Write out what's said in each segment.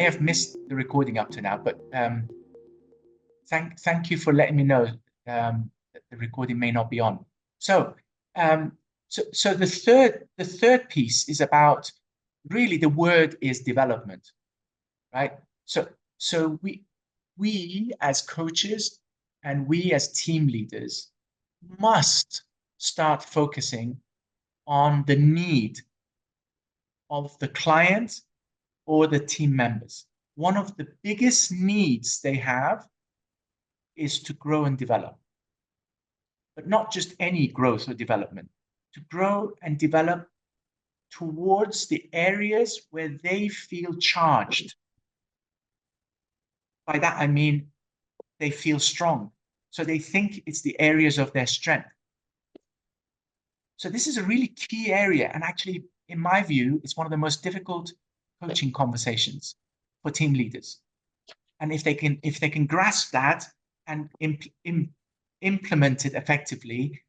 may have missed the recording up to now, but thank you for letting me know that the recording may not be on. So so the third piece is about, really the word is development, right? So we as coaches and we as team leaders must start focusing on the need of the client or the team members. One of the biggest needs they have is to grow and develop, but not just any growth or development, to grow and develop towards the areas where they feel charged. By that, I mean, they feel strong. So they think it's the areas of their strength. So this is a really key area. And actually, in my view, it's one of the most difficult coaching conversations for team leaders. And if they can grasp that and implement it effectively,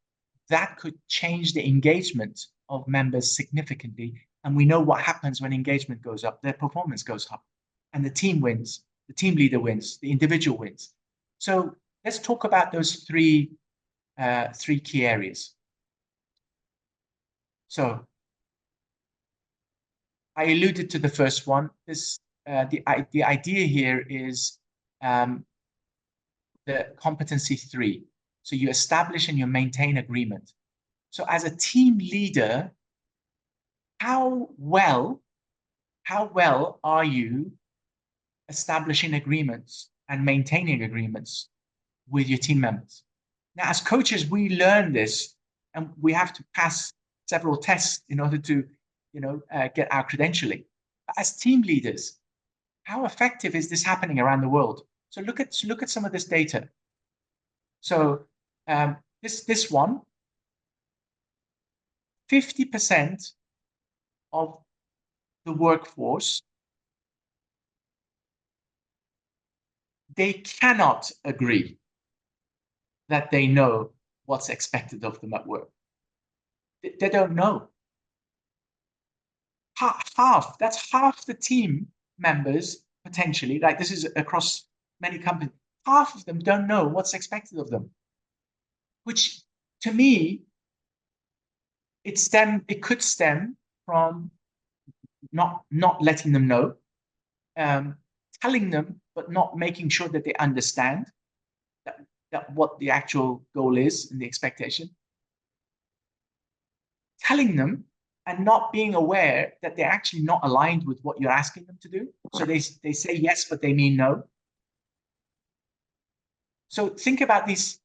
that could change the engagement of members significantly. And we know what happens when engagement goes up, their performance goes up, and the team wins, the team leader wins, the individual wins. So let's talk about those three key areas. So I alluded to the first one. The idea here is the competency 3. So you establish and you maintain agreement. So as a team leader, how well are you establishing agreements and maintaining agreements with your team members? Now, as coaches, we learn this, and we have to pass several tests in order to, get our credentialing. But as team leaders, how effective is this happening around the world? So look at some of this data. So this one, 50% of the workforce, they cannot agree that they know what's expected of them at work. They don't know. That's half the team members, potentially, like this is across many companies, half of them don't know what's expected of them, which to me, it could stem from not letting them know, telling them, but not making sure that they understand that what the actual goal is and the expectation. Telling them and not being aware that they're actually not aligned with what you're asking them to do. So they say yes, but they mean no. So think about these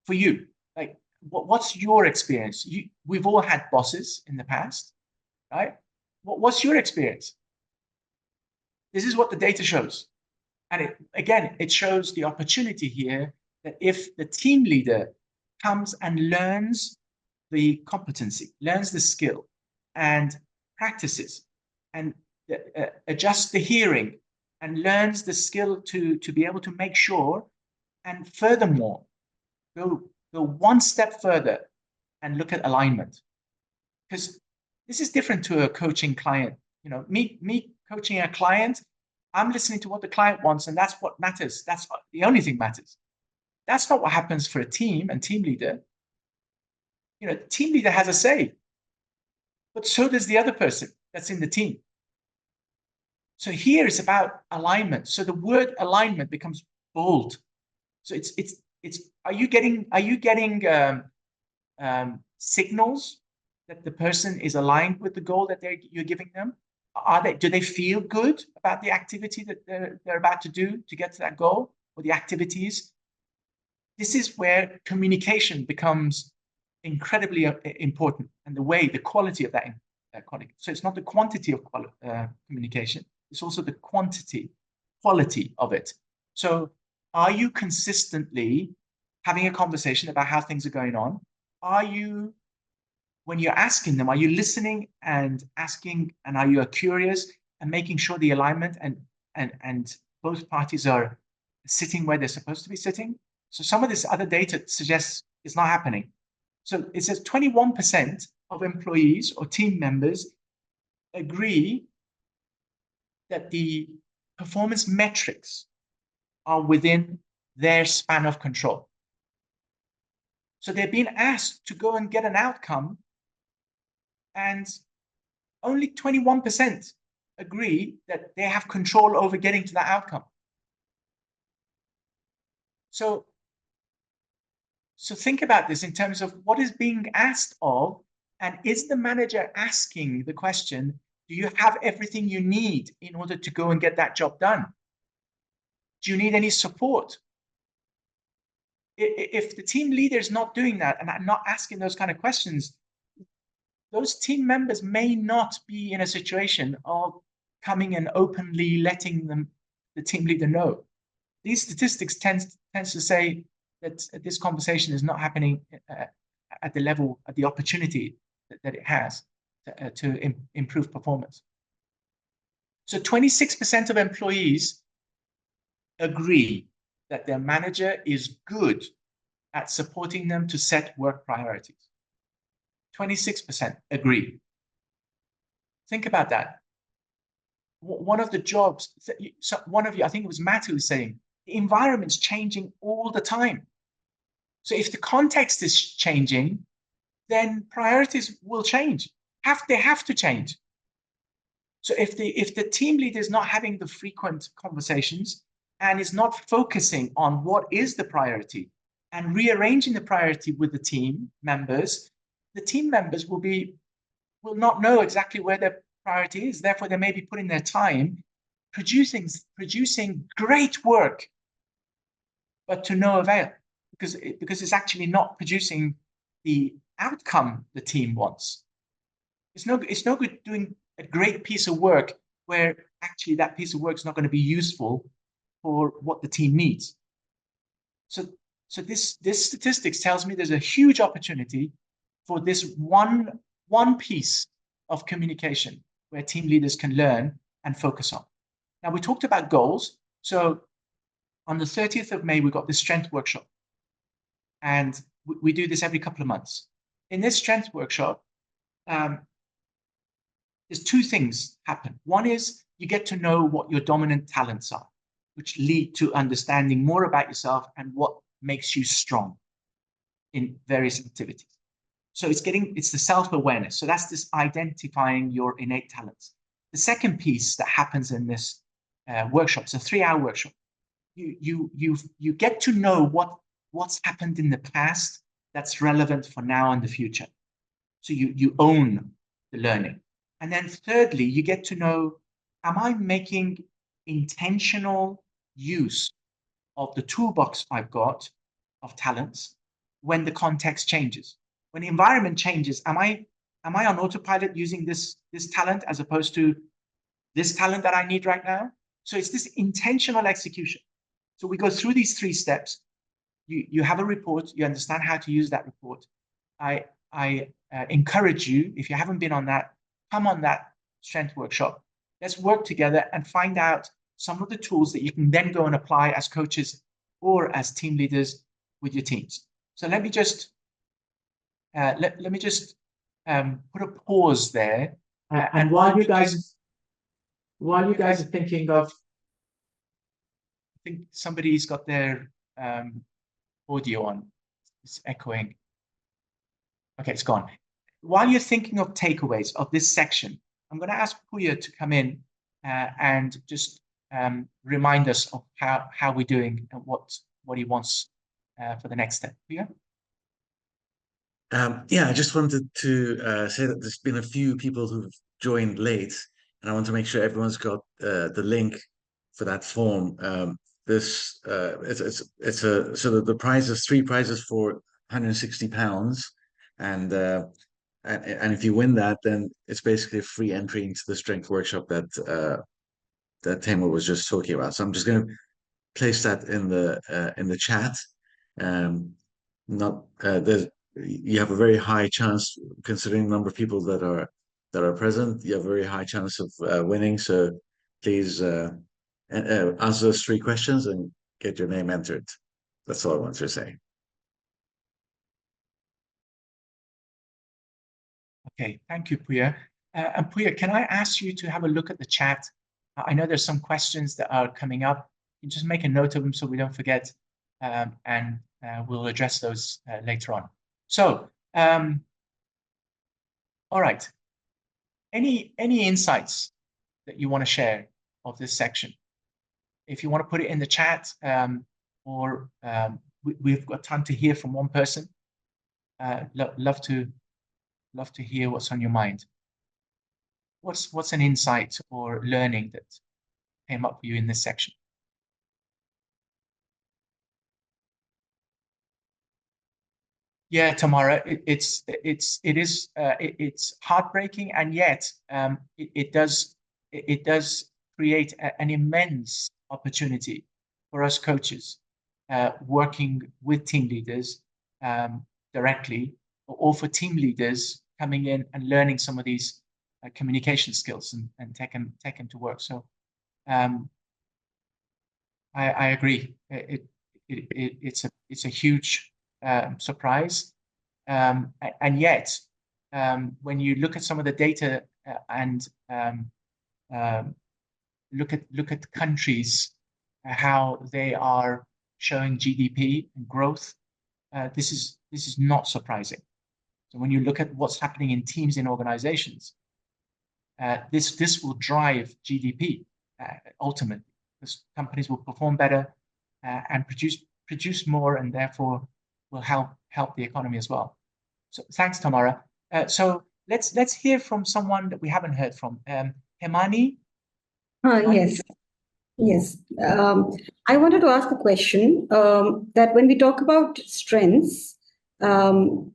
for you. Like, what's your experience? We've all had bosses in the past, right? What's your experience? This is what the data shows. And it shows the opportunity here that if the team leader comes and learns the competency, learns the skill, and practices, and adjusts the hearing, and learns the skill to be able to make sure, and furthermore, go one step further and look at alignment. Because this is different to a coaching client. Me coaching a client, I'm listening to what the client wants, and that's what matters. That's the only thing matters. That's not what happens for a team and team leader. The team leader has a say, but so does the other person that's in the team. So here it's about alignment. So the word alignment becomes bold. So it's are you getting signals that the person is aligned with the goal that you're giving them? Do they feel good about the activity that they're about to do to get to that goal, or the activities? This is where communication becomes incredibly important, and the quality of that quality. So it's not the quantity of communication, it's also the quality of it. So are you consistently having a conversation about how things are going on? When you're asking them, are you listening and asking, and are you curious and making sure the alignment and both parties are sitting where they're supposed to be sitting? So some of this other data suggests it's not happening. So it says 21% of employees or team members agree that the performance metrics are within their span of control. So they're being asked to go and get an outcome, and only 21% agree that they have control over getting to that outcome. So think about this in terms of what is being asked of, and is the manager asking the question, do you have everything you need in order to go and get that job done? Do you need any support? If the team leader is not doing that and not asking those kind of questions, those team members may not be in a situation of coming and openly letting the team leader know. These statistics tends to say that this conversation is not happening at the level, at the opportunity that it has to improve performance. So 26% of employees agree that their manager is good at supporting them to set work priorities. 26% agree. Think about that. One of the jobs, one of you, I think it was Matt who was saying, the environment's changing all the time. So if the context is changing, then priorities will change. They have to change. So if the team leader is not having the frequent conversations and is not focusing on what is the priority and rearranging the priority with the team members will not know exactly where their priority is. Therefore, they may be putting their time producing great work, but to no avail, because it's actually not producing the outcome the team wants. It's no good doing a great piece of work where actually that piece of work is not going to be useful for what the team needs. So this statistics tells me there's a huge opportunity for this one piece of communication where team leaders can learn and focus on. Now, we talked about goals. So on the 30th of May, we got this strength workshop. And we do this every couple of months. In this strength workshop, there's two things happen. One is you get to know what your dominant talents are, which lead to understanding more about yourself and what makes you strong in various activities. So it's the self-awareness. So that's this identifying your innate talents. The second piece that happens in this workshop, it's a 3-hour workshop. You get to know what's happened in the past that's relevant for now and the future. So you own the learning. And then thirdly, you get to know, am I making intentional use of the toolbox I've got of talents when the context changes? When the environment changes, am I on autopilot using this talent as opposed to this talent that I need right now? So it's this intentional execution. So we go through these 3 steps. You have a report, you understand how to use that report. I encourage you, if you haven't been on that, come on that strength workshop. Let's work together and find out some of the tools that you can then go and apply as coaches or as team leaders with your teams. So let me just put a pause there. And while you guys are thinking of, I think somebody's got their audio on. It's echoing. Okay, it's gone. While you're thinking of takeaways of this section, I'm going to ask Puya to come in and just remind us of how we're doing and what he wants for the next step. Puya? Yeah, I just wanted to say that there's been a few people who've joined late, and I want to make sure everyone's got the link for that form. It's a so the prize is 3 prizes for £160, and if you win that, then it's basically a free entry into the strength workshop that Tamer was just talking about. So I'm just going to place that in the chat. Not there's You have a very high chance, considering the number of people that are present. You have a very high chance of winning. So please answer those 3 questions and get your name entered. That's all I want to say. Okay, thank you, Puya. And Puya, can I ask you to have a look at the chat I know there's some questions that are coming up. You just make a note of them so we don't forget, and we'll address those later on. So, all right. Any insights that you want to share of this section? If you want to put it in the chat, or we've got time to hear from one person. Love to hear what's on your mind. What's an insight or learning that came up for you in this section? Yeah, Tamara, it's heartbreaking, and yet it does create an immense opportunity for us coaches working with team leaders directly, or for team leaders coming in and learning some of these communication skills and take them to work. So I agree. It's a huge surprise, and yet when you look at some of the data and look at countries, how they are showing GDP and growth, this is not surprising. So when you look at what's happening in teams in organizations, this will drive GDP ultimately, because companies will perform better and produce more, and therefore will help the economy as well. So thanks, Tamara. So let's hear from someone that we haven't heard from. Hemani? Yes. Yes. I wanted to ask a question that when we talk about strengths and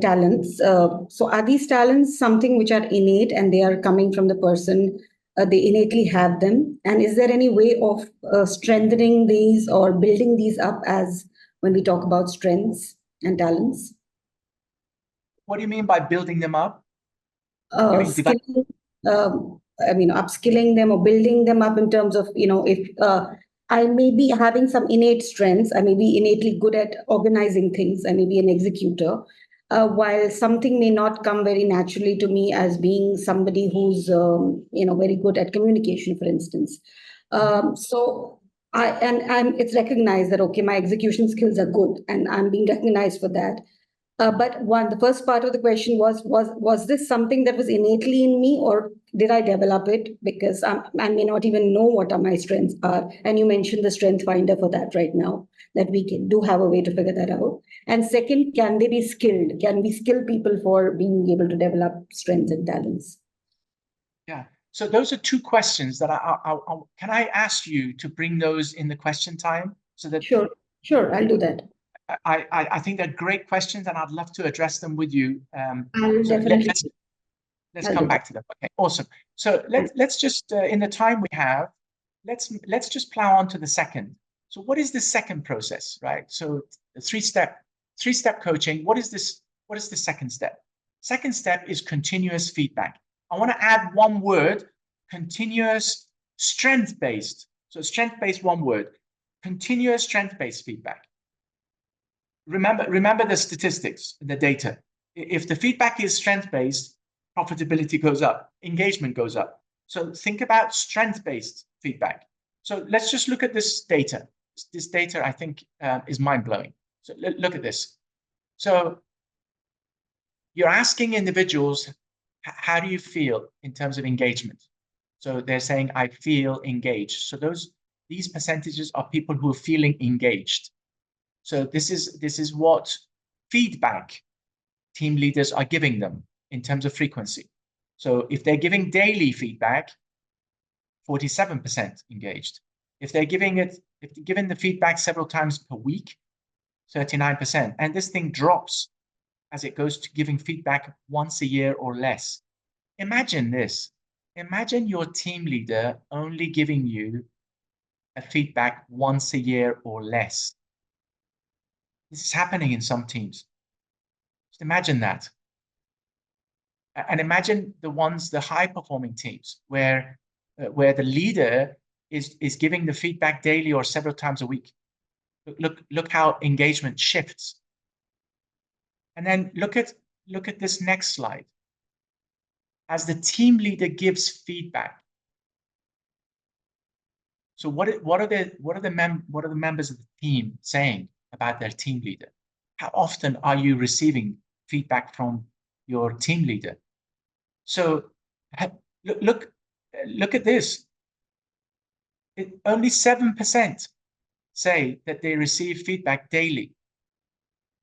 talents, so are these talents something which are innate and they are coming from the person, they innately have them? And is there any way of strengthening these or building these up as when we talk about strengths and talents? What do you mean by building them up? Skilling, upskilling them or building them up in terms of, if I may be having some innate strengths, I may be innately good at organizing things, I may be an executor, while something may not come very naturally to me as being somebody who's, very good at communication, for instance. So it's recognized that, okay, my execution skills are good and I'm being recognized for that. But the first part of the question was this something that was innately in me, or did I develop it? Because I may not even know what my strengths are. And you mentioned the strength finder for that right now, that we do have a way to figure that out. And second, can they be skilled? Can we skill people for being able to develop strengths and talents? Yeah. So those are two questions that can I ask you to bring those in the question time so that Sure, I'll do that. I think they're great questions, and I'd love to address them with you. I'll definitely. Let's come back to them. Okay, awesome. So let's just in the time we have, let's just plow on to the second. So what is the second process, right? So the three-step coaching. What is this? What is the second step? Second step is continuous feedback. I want to add one word: continuous strength-based. So strength-based, one word: continuous strength-based feedback. Remember the statistics, the data. If the feedback is strength-based, profitability goes up, engagement goes up. So think about strength-based feedback. So let's just look at this data. This data, I think, is mind-blowing. So look at this. So you're asking individuals, how do you feel in terms of engagement? So they're saying, I feel engaged. So these percentages are people who are feeling engaged. So this is what feedback team leaders are giving them in terms of frequency. So if they're giving daily feedback, 47% engaged. If they're giving the feedback several times per week, 39%. And this thing drops as it goes to giving feedback once a year or less. Imagine this. Imagine your team leader only giving you a feedback once a year or less. This is happening in some teams. Just imagine that. And imagine the high-performing teams where the leader is giving the feedback daily or several times a week. Look how engagement shifts. And then look at this next slide. As the team leader gives feedback, So what are the members of the team saying about their team leader? How often are you receiving feedback from your team leader? So look at this. Only 7% say that they receive feedback daily.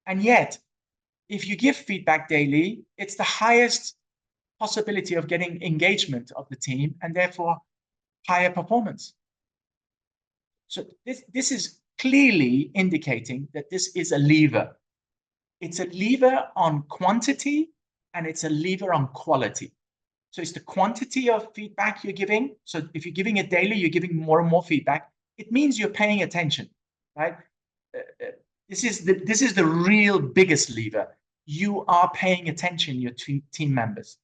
And yet, if you give feedback daily, it's the highest possibility of getting engagement of the team and therefore higher performance. So this is clearly indicating that this is a lever. It's a lever on quantity and it's a lever on quality. So it's the quantity of feedback you're giving. So if you're giving it daily, you're giving more and more feedback. It means you're paying attention, right? This is the real biggest lever. You are paying attention, your team members,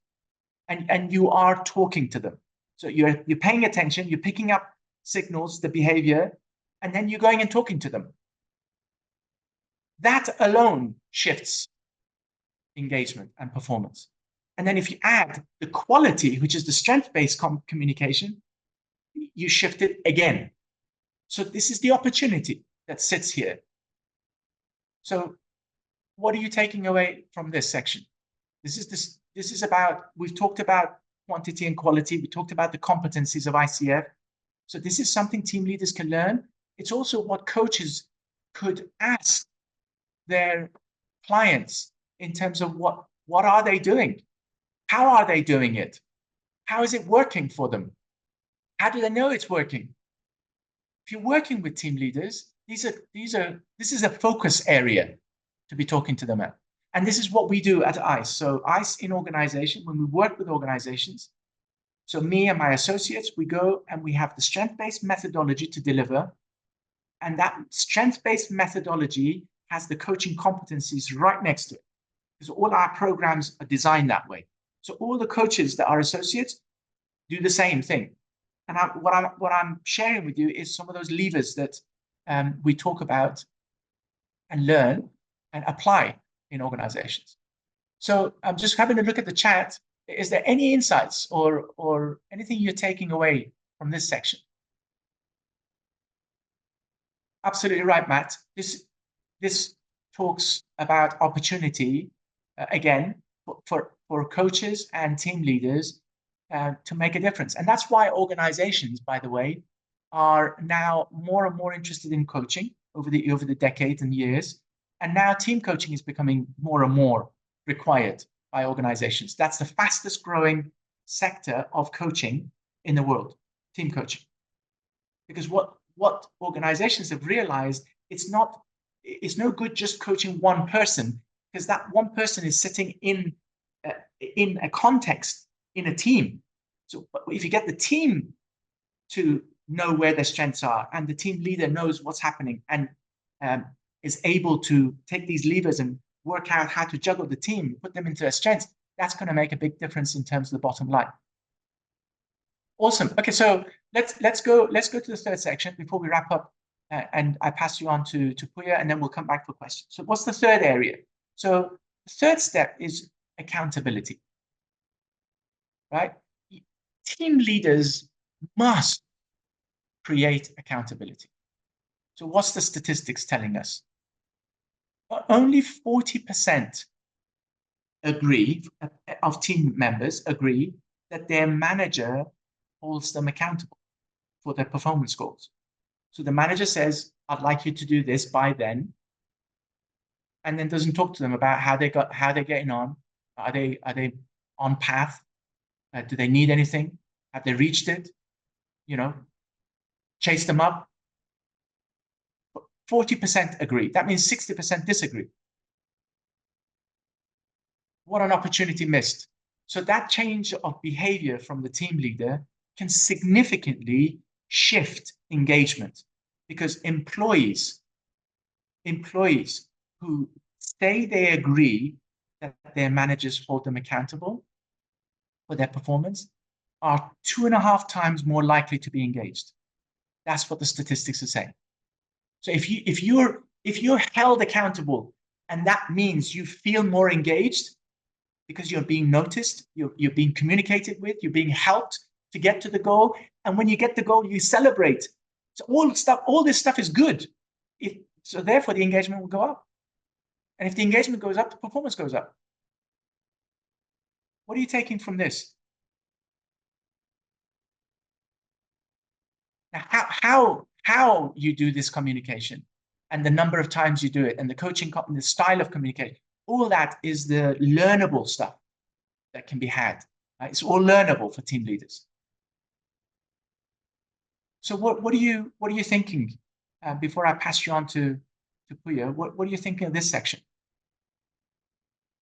and you are talking to them. So you're paying attention, you're picking up signals, the behavior, and then you're going and talking to them. That alone shifts engagement and performance. And then if you add the quality, which is the strength-based communication, you shift it again. So this is the opportunity that sits here. So what are you taking away from this section? This is about, we've talked about quantity and quality. We talked about the competencies of ICF. So this is something team leaders can learn. It's also what coaches could ask their clients in terms of what are they doing? How are they doing it? How is it working for them? How do they know it's working? If you're working with team leaders, this is a focus area to be talking to them at. And this is what we do at ICE. So ICE in organization, when we work with organizations, so me and my associates, we go and we have the strength-based methodology to deliver. And that strength-based methodology has the coaching competencies right next to it, because all our programs are designed that way. So all the coaches that are associates do the same thing. And what I'm sharing with you is some of those levers that we talk about and learn and apply in organizations. So I'm just having a look at the chat. Is there any insights or anything you're taking away from this section? Absolutely right, Matt. This talks about opportunity, again, for coaches and team leaders to make a difference. And that's why organizations, by the way, are now more and more interested in coaching over the decades and years. And now team coaching is becoming more and more required by organizations. That's the fastest growing sector of coaching in the world, team coaching. Because what organizations have realized, it's no good just coaching one person, because that one person is sitting in a context, in a team. So if you get the team to know where their strengths are, and the team leader knows what's happening and is able to take these levers and work out how to juggle the team, put them into their strengths, that's going to make a big difference in terms of the bottom line. Awesome. Okay, so let's go to the third section before we wrap up, and I pass you on to Puya, and then we'll come back for questions. So what's the third area? So the third step is accountability, right? Team leaders must create accountability. So what's the statistics telling us? Only 40% of team members agree that their manager holds them accountable for their performance goals. So the manager says, I'd like you to do this by then, and then doesn't talk to them about how they're getting on. Are they on path? Do they need anything? Have they reached it? Chase them up. 40% agree. That means 60% disagree. What an opportunity missed. So that change of behavior from the team leader can significantly shift engagement, because employees who say they agree that their managers hold them accountable for their performance are 2.5 times more likely to be engaged. That's what the statistics are saying. So if you're held accountable, and that means you feel more engaged because you're being noticed, you're being communicated with, you're being helped to get to the goal, and when you get the goal, you celebrate So all this stuff is good. So therefore the engagement will go up. And if the engagement goes up, the performance goes up. What are you taking from this? Now, how you do this communication and the number of times you do it and the coaching, the style of communication, all that is the learnable stuff that can be had. Right? It's all learnable for team leaders. So what are you thinking before I pass you on to Puya? What are you thinking of this section?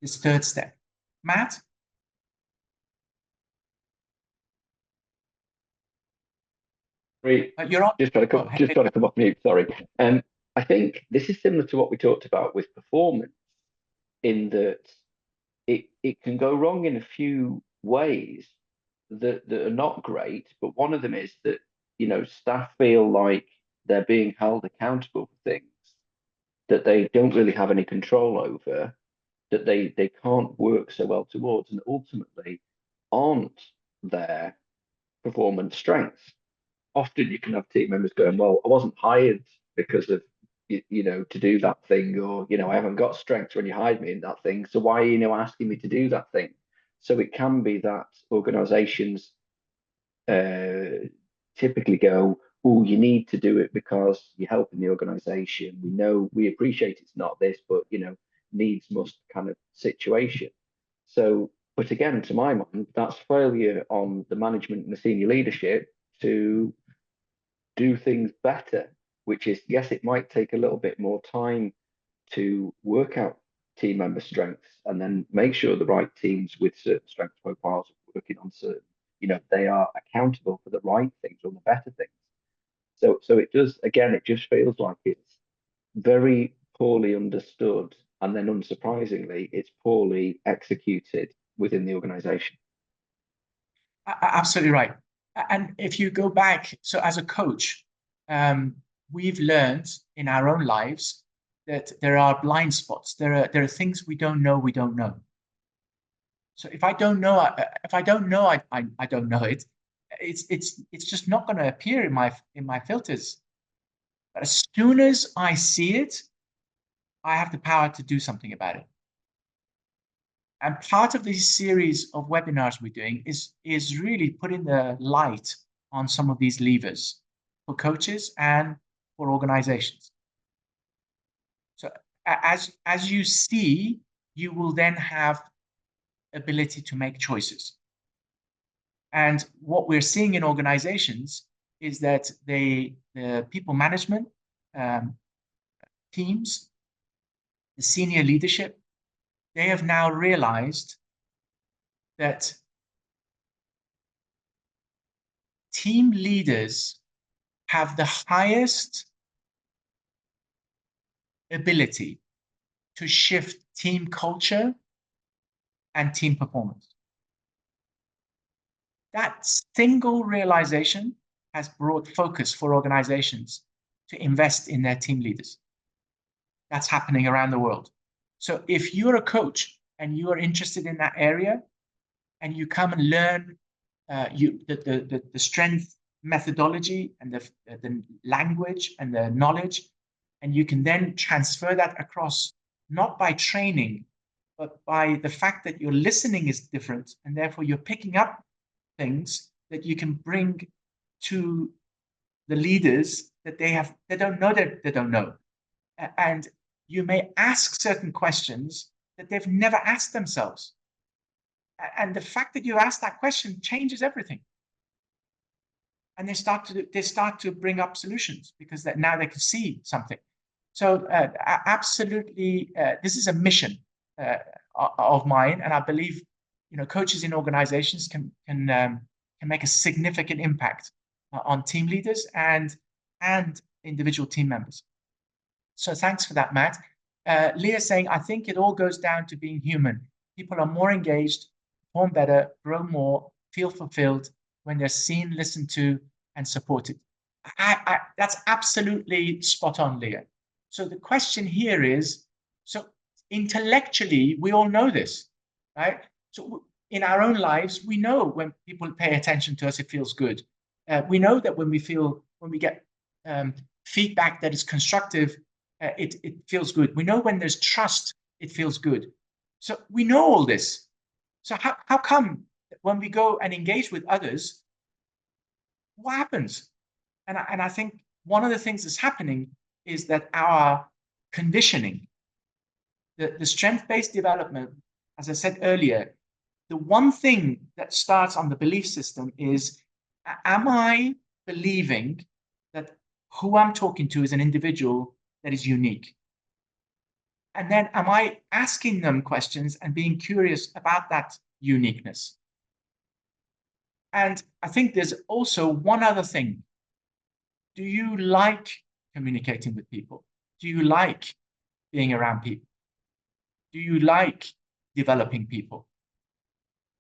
This third step, Matt? Great. You're on. Just trying to come off mute. Sorry. I think this is similar to what we talked about with performance, in that it can go wrong in a few ways that are not great. But one of them is that, staff feel like they're being held accountable for things that they don't really have any control over, that they can't work so well towards, and ultimately aren't their performance strengths. Often you can have team members going, well, I wasn't hired because of, to do that thing, or, I haven't got strengths when you hired me in that thing. So why are you, asking me to do that thing? So it can be that organizations typically go, oh, you need to do it because you're helping the organization. We appreciate it's not this, but, needs must kind of situation. So, but again, to my mind, that's failure on the management and the senior leadership to do things better, which is, yes, it might take a little bit more time to work out team member strengths and then make sure the right teams with certain strength profiles are working on certain, they are accountable for the right things or the better things. So it does, again, it just feels like it's very poorly understood, and then unsurprisingly, it's poorly executed within the organization. Absolutely right. And if you go back, so as a coach, we've learned in our own lives that there are blind spots. There are things we don't know. So if I don't know, I don't know it. It's just not going to appear in my filters. But as soon as I see it, I have the power to do something about it. And part of this series of webinars we're doing is really putting the light on some of these levers for coaches and for organizations. So as you see, you will then have ability to make choices. And what we're seeing in organizations is that the people management teams, the senior leadership, they have now realized that team leaders have the highest ability to shift team culture and team performance. That single realization has brought focus for organizations to invest in their team leaders. That's happening around the world. So if you're a coach and you are interested in that area, and you come and learn the strength methodology and the language and the knowledge, and you can then transfer that across, not by training, but by the fact that your listening is different, and therefore you're picking up things that you can bring to the leaders that they don't know. And you may ask certain questions that they've never asked themselves. And the fact that you ask that question changes everything. And they start to bring up solutions because now they can see something. So absolutely, this is a mission of mine, and I believe coaches in organizations can make a significant impact on team leaders and individual team members. So thanks for that, Matt. Leah saying, I think it all goes down to being human. People are more engaged, perform better, grow more, feel fulfilled when they're seen, listened to, and supported. That's absolutely spot on, Leah. So the question here is, so intellectually, we all know this, right? So in our own lives, we know when people pay attention to us, it feels good. We know that when we get feedback that is constructive, it feels good. We know when there's trust, it feels good. So we know all this. So how come when we go and engage with others, what happens? And I think one of the things that's happening is that our conditioning, the strength-based development, as I said earlier, the one thing that starts on the belief system is, am I believing that who I'm talking to is an individual that is unique? And then am I asking them questions and being curious about that uniqueness? And I think there's also one other thing. Do you like communicating with people? Do you like being around people? Do you like developing people?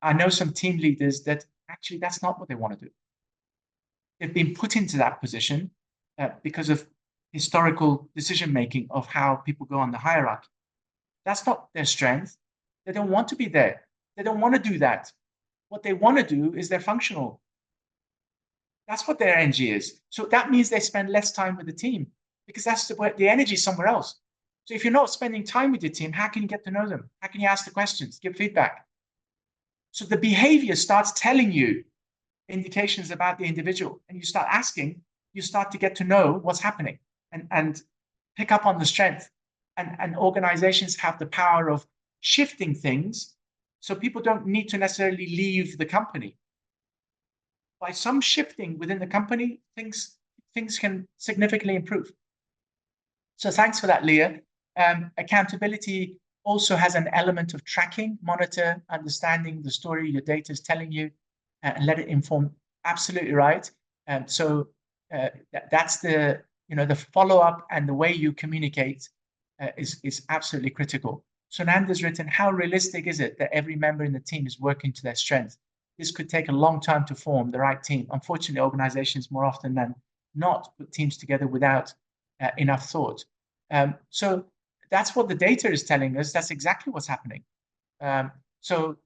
I know some team leaders that actually that's not what they want to do. They've been put into that position because of historical decision-making of how people go on the hierarchy. That's not their strength. They don't want to be there. They don't want to do that. What they want to do is they're functional. That's what their energy is. So that means they spend less time with the team because that's the energy is somewhere else. So if you're not spending time with your team, how can you get to know them? How can you ask the questions, give feedback? So the behavior starts telling you indications about the individual, and you start asking, you start to get to know what's happening and pick up on the strength. And organizations have the power of shifting things so people don't need to necessarily leave the company. By some shifting within the company, things can significantly improve. So thanks for that, Leah. Accountability also has an element of tracking, monitor, understanding the story your data is telling you, and let it inform. Absolutely right. So that's the follow-up, and the way you communicate is absolutely critical. So Nanda's written, how realistic is it that every member in the team is working to their strength? This could take a long time to form the right team. Unfortunately, organizations more often than not put teams together without enough thought. So that's what the data is telling us. That's exactly what's happening. So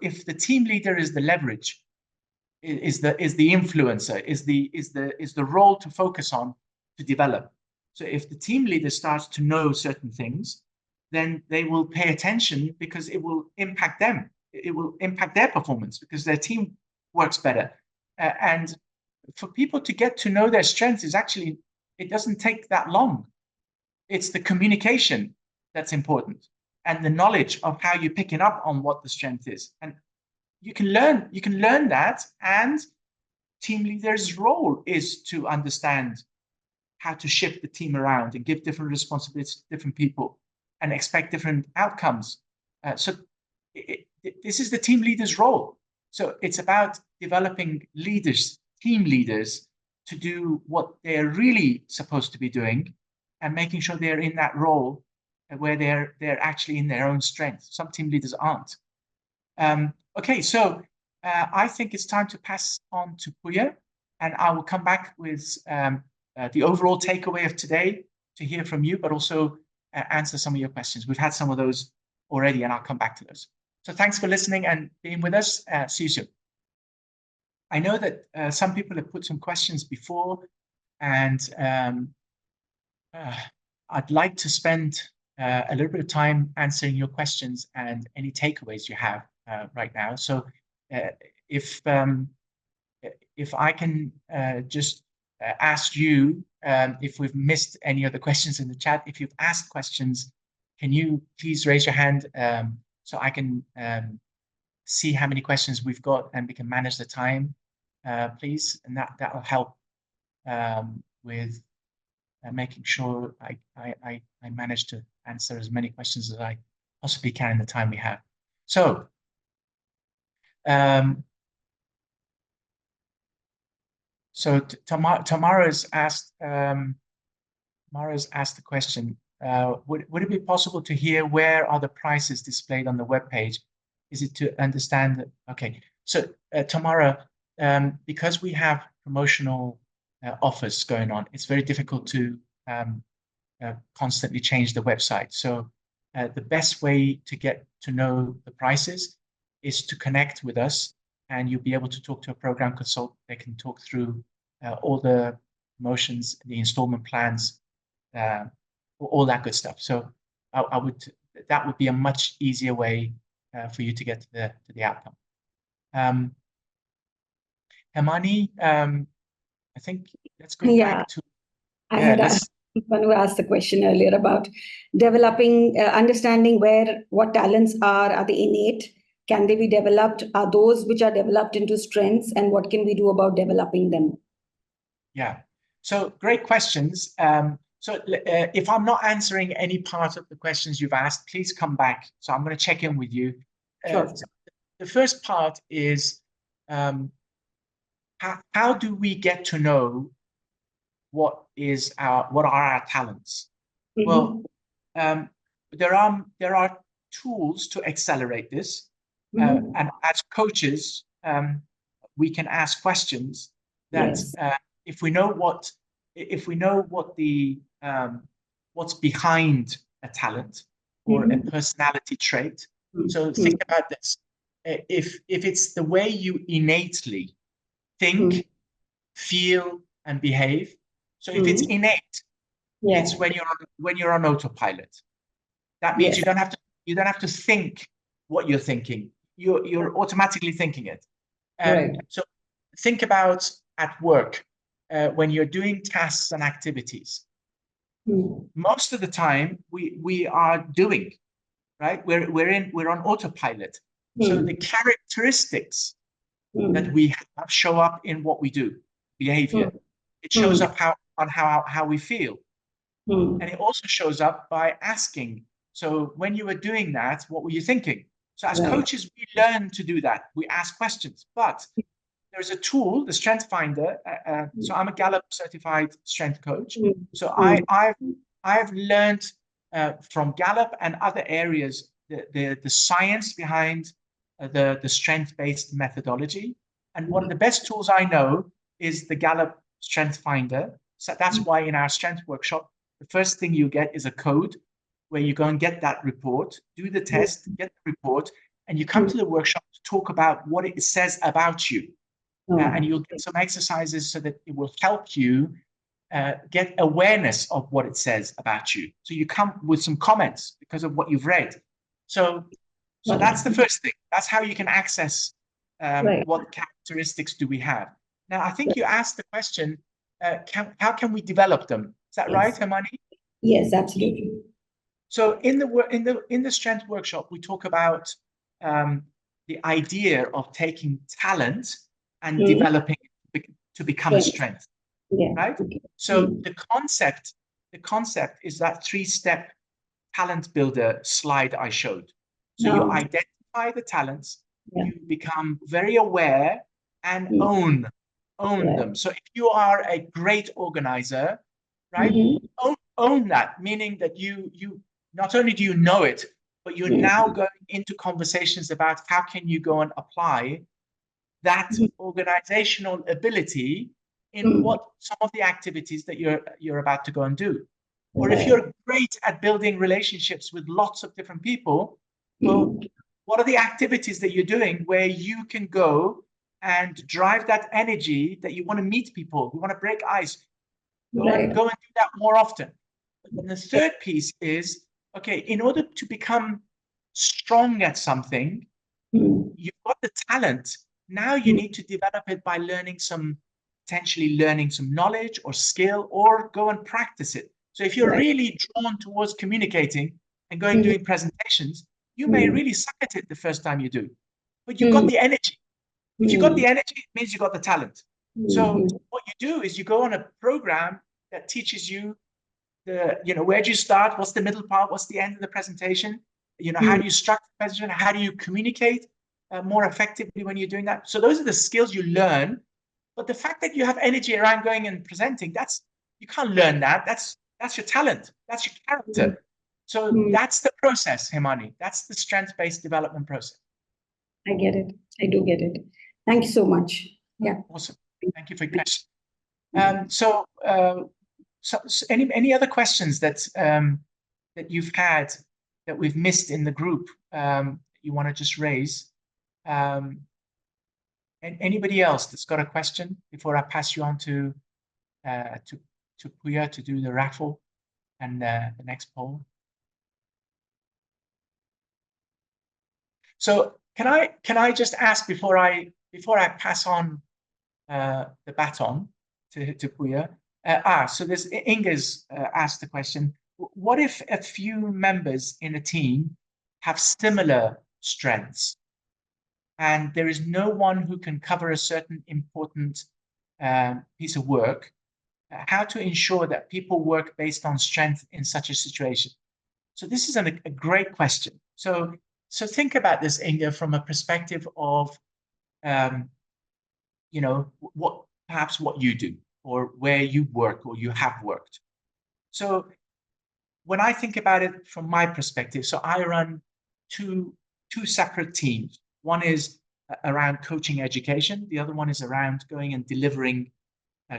if the team leader is the leverage, is the influencer, is the role to focus on to develop. So if the team leader starts to know certain things, then they will pay attention because it will impact them. It will impact their performance because their team works better. And for people to get to know their strengths is actually, it doesn't take that long. It's the communication that's important and the knowledge of how you're picking up on what the strength is. And you can learn that, and team leaders' role is to understand how to shift the team around and give different responsibilities to different people and expect different outcomes. This is the team leader's role. So it's about developing leaders, team leaders, to do what they're really supposed to be doing and making sure they're in that role where they're actually in their own strength. Some team leaders aren't. Okay, so I think it's time to pass on to Puya, and I will come back with the overall takeaway of today to hear from you, but also answer some of your questions. We've had some of those already, and I'll come back to those. So thanks for listening and being with us. See you soon. I know that some people have put some questions before, and I'd like to spend a little bit of time answering your questions and any takeaways you have right now. So if I can just ask you if we've missed any other questions in the chat. If you've asked questions, can you please raise your hand so I can see how many questions we've got and we can manage the time, please? And that will help with making sure I manage to answer as many questions as I possibly can in the time we have. So Tamara's asked the question, would it be possible to hear where are the prices displayed on the web page? Is it to understand that? Okay, so Tamara, because we have promotional offers going on, it's very difficult to constantly change the website. So the best way to get to know the prices is to connect with us, and you'll be able to talk to a program consultant. They can talk through all the promotions, the installment plans, all that good stuff. So that would be a much easier way for you to get to the outcome. Hemani, I think let's go back to. I had someone who asked the question earlier about developing, understanding what talents are they innate? Can they be developed? Are those which are developed into strengths, and what can we do about developing them? Yeah, so great questions. So if I'm not answering any part of the questions you've asked, please come back. So I'm going to check in with you. Sure. The first part is how do we get to know what are our talents? Mm-hmm. Well, there are tools to accelerate this, mm-hmm. And as coaches, we can ask questions that yes. If we know what the what's behind a talent or mm-hmm. a personality trait. Mm-hmm. So think about this: if it's the way you innately think, mm-hmm. feel, and behave. So if it's innate, yeah. it's when you're on autopilot. That means yes. you don't have to think what you're thinking. You're automatically thinking it. Right. So think about at work when you're doing tasks and activities. Most of the time we are doing, right? We're on autopilot. So the characteristics that we have show up in what we do, behavior. It shows up how we feel. And it also shows up by asking. So when you were doing that, what were you thinking? So as coaches, we learn to do that. We ask questions, but there's a tool, the Strength Finder. So I'm a Gallup certified strength coach. So I've learned from Gallup and other areas the science behind the strength-based methodology. And one of the best tools I know is the Gallup Strength Finder. So that's why in our strength workshop, the first thing you get is a code where you go and get that report, do the test, get the report, and you come to the workshop to talk about what it says about you. And you'll get some exercises so that it will help you get awareness of what it says about you. So you come with some comments because of what you've read. So that's the first thing. That's how you can access what characteristics do we have. Now, I think you asked the question, how can we develop them? Is that right, Hemani? Yes, absolutely. So in the strength workshop, we talk about the idea of taking talent and developing it to become a strength. Yeah. Right? Okay. So the concept is that 3-step talent builder slide I showed. So you identify the talents, you become very aware and own them. So if you are a great organizer, right? Own that, meaning that you not only do you know it, but you're now going into conversations about how can you go and apply that organizational ability in some of the activities that you're about to go and do. Or if you're great at building relationships with lots of different people, well, what are the activities that you're doing where you can go and drive that energy that you want to meet people, you want to break ice, go and do that more often. And the third piece is, okay, in order to become strong at something, you've got the talent. Now you need to develop it by potentially learning some knowledge or skill, or go and practice it. So if you're really drawn towards communicating and going doing presentations, you may really suck at it the first time you do, but you've got the energy. If you got the energy, it means you got the talent. So what you do is you go on a program that teaches you where do you start, what's the middle part, what's the end of the presentation, how do you structure the presentation, how do you communicate more effectively when you're doing that. So those are the skills you learn. But the fact that you have energy around going and presenting, you can't learn that. That's your talent. That's your character. So that's the process, Hemani. That's the strength-based development process. I get it. I do get it. Thank you so much. Yeah. Awesome. Thank you for your question. So any other questions that you've had that we've missed in the group you want to just raise? And anybody else that's got a question before I pass you on to to Puya to do the raffle and the next poll. So can I just ask before I pass on the baton to Puya? So there's Inga's asked the question: what if a few members in a team have similar strengths, and there is no one who can cover a certain important piece of work? How to ensure that people work based on strength in such a situation? So this is a great question. So think about this, Inga, from a perspective of, you know, perhaps what you do or where you work or you have worked. So when I think about it from my perspective, so I run two separate teams. One is around coaching education. The other one is around going and delivering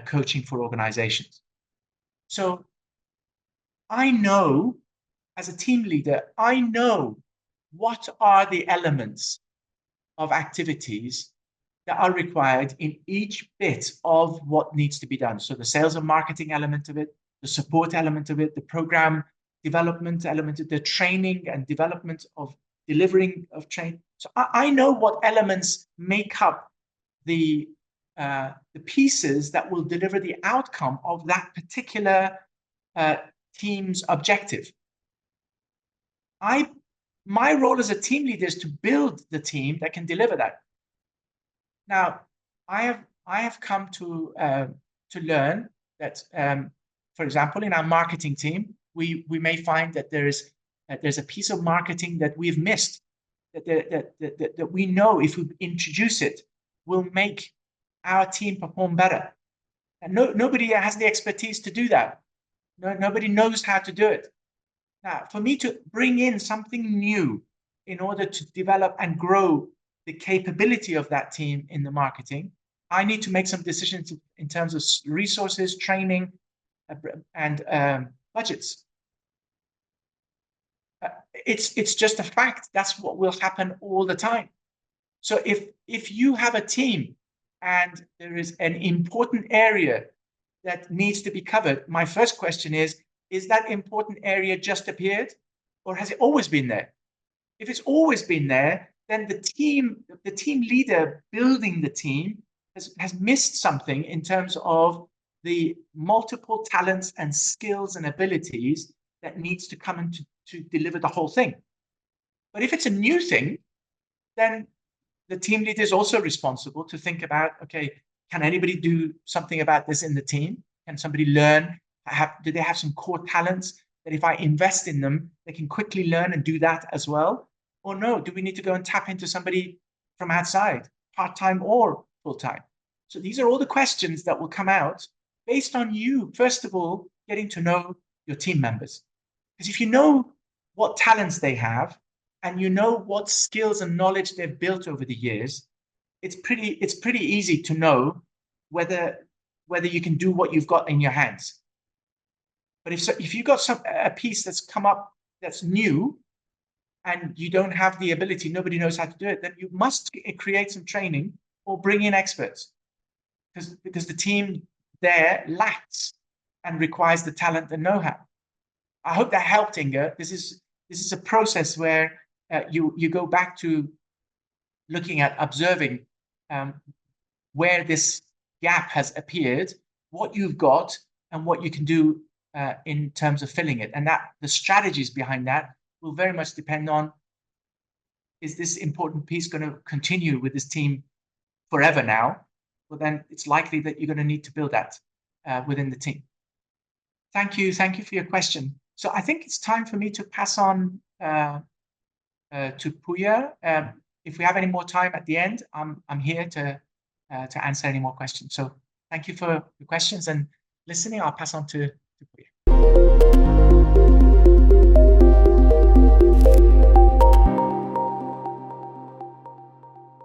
coaching for organizations. So I know, as a team leader, I know what are the elements of activities that are required in each bit of what needs to be done. So the sales and marketing element of it, the support element of it, the program development element, the training and development of delivering of training. So I know what elements make up the pieces that will deliver the outcome of that particular team's objective. My role as a team leader is to build the team that can deliver that. Now, I have come to learn that, for example, in our marketing team, we may find that there's a piece of marketing that we've missed, that we know if we introduce it will make our team perform better. And nobody has the expertise to do that. Nobody knows how to do it. Now, for me to bring in something new in order to develop and grow the capability of that team in the marketing, I need to make some decisions in terms of resources, training, and budgets. It's just a fact. That's what will happen all the time. So if you have a team and there is an important area that needs to be covered, my first question is that important area just appeared, or has it always been there? If it's always been there, then the team leader building the team has missed something in terms of the multiple talents and skills and abilities that needs to come in to deliver the whole thing. But if it's a new thing, then the team leader is also responsible to think about, okay, can anybody do something about this in the team? Can somebody learn? Do they have some core talents that if I invest in them, they can quickly learn and do that as well? Or no, do we need to go and tap into somebody from outside, part-time or full-time? So these are all the questions that will come out based on you, first of all, getting to know your team members. Because if you know what talents they have, and you know what skills and knowledge they've built over the years, it's pretty easy to know whether you can do what you've got in your hands. But if you've got a piece that's come up that's new, and you don't have the ability, nobody knows how to do it, then you must create some training or bring in experts, because the team there lacks and requires the talent and know-how. I hope that helped, Inga. This is a process where you go back to looking at observing where this gap has appeared, what you've got, and what you can do in terms of filling it. And that the strategies behind that will very much depend on, is this important piece going to continue with this team forever now? Well, then it's likely that you're going to need to build that within the team. Thank you for your question. So I think it's time for me to pass on to Puya. If we have any more time at the end, I'm here to answer any more questions. So thank you for the questions and listening. I'll pass on to Puya.